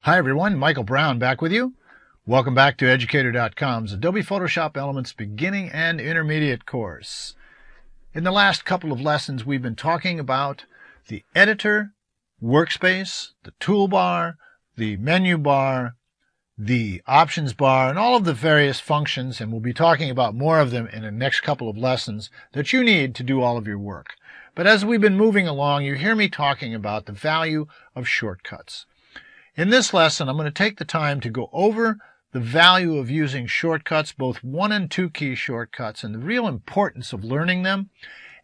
Hi everyone, Michael Brown back with you. Welcome back to Educator.com's Adobe Photoshop Elements Beginning and Intermediate course. In the last couple of lessons we've been talking about the editor, workspace, the toolbar, the menu bar, the options bar, and all of the various functions, and we'll be talking about more of them in the next couple of lessons that you need to do all of your work. But as we've been moving along, you hear me talking about the value of shortcuts. In this lesson, I'm going to take the time to go over the value of using shortcuts, both 1 and 2 key shortcuts, and the real importance of learning them.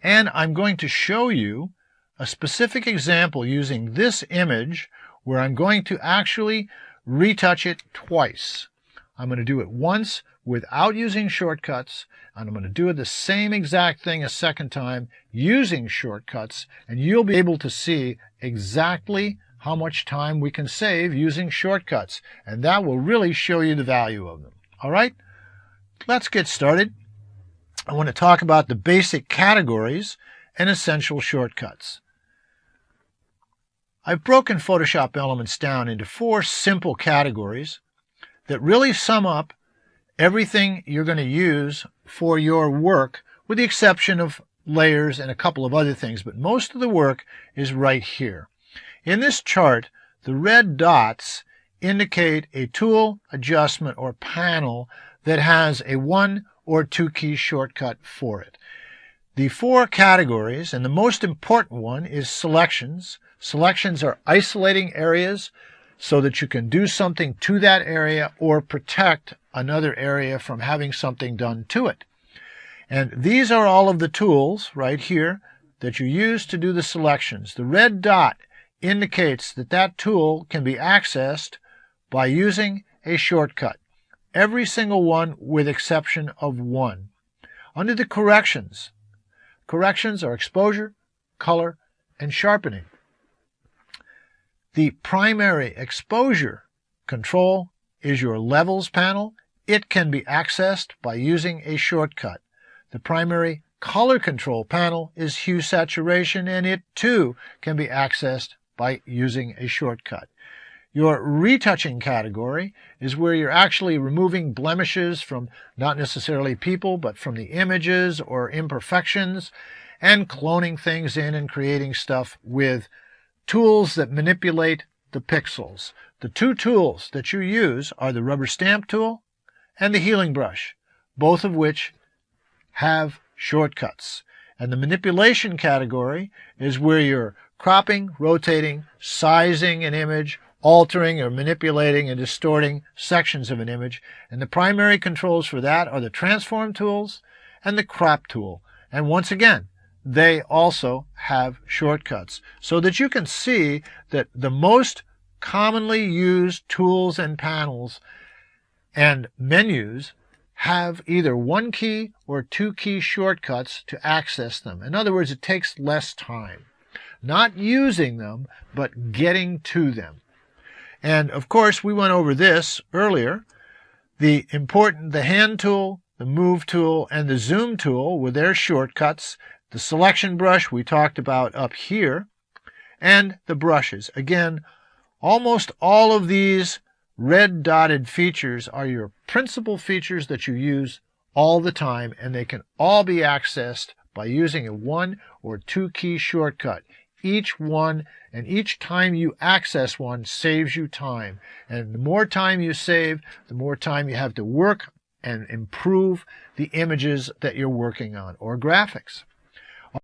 And I'm going to show you a specific example using this image where I'm going to actually retouch it twice. I'm going to do it once without using shortcuts, and I'm going to do the same exact thing a second time using shortcuts, and you'll be able to see exactly how much time we can save using shortcuts, and that will really show you the value of them. All right, let's get started. I want to talk about the basic categories and essential shortcuts. I've broken Photoshop Elements down into 4 simple categories that really sum up everything you're going to use for your work, with the exception of layers and a couple of other things, but most of the work is right here. In this chart, the red dots indicate a tool, adjustment, or panel that has a 1 or 2 key shortcut for it. The 4 categories, and the most important one is selections. Selections are isolating areas so that you can do something to that area or protect another area from having something done to it. And these are all of the tools right here that you use to do the selections. The red dot indicates that that tool can be accessed by using a shortcut. Every single one with exception of 1. Under the corrections, corrections are exposure, color, and sharpening. The primary exposure control is your levels panel. It can be accessed by using a shortcut. The primary color control panel is hue saturation, and it too can be accessed by using a shortcut. Your retouching category is where you're actually removing blemishes from not necessarily people, but from the images or imperfections, and cloning things in and creating stuff with tools that manipulate the pixels. The 2 tools that you use are the rubber stamp tool and the healing brush, both of which have shortcuts. And the manipulation category is where you're cropping, rotating, sizing an image, altering or manipulating and distorting sections of an image. And the primary controls for that are the transform tools and the crop tool. And once again, they also have shortcuts, so that you can see that the most commonly used tools and panels and menus have either 1 key or 2 key shortcuts to access them. In other words, it takes less time. Not using them, but getting to them. And of course, we went over this earlier. The hand tool, the move tool, and the zoom tool with their shortcuts. The selection brush we talked about up here, and the brushes. Again, almost all of these red dotted features are your principal features that you use all the time, and they can all be accessed by using a 1 or 2 key shortcut. Each one and each time you access one saves you time. And the more time you save, the more time you have to work and improve the images that you're working on, or graphics.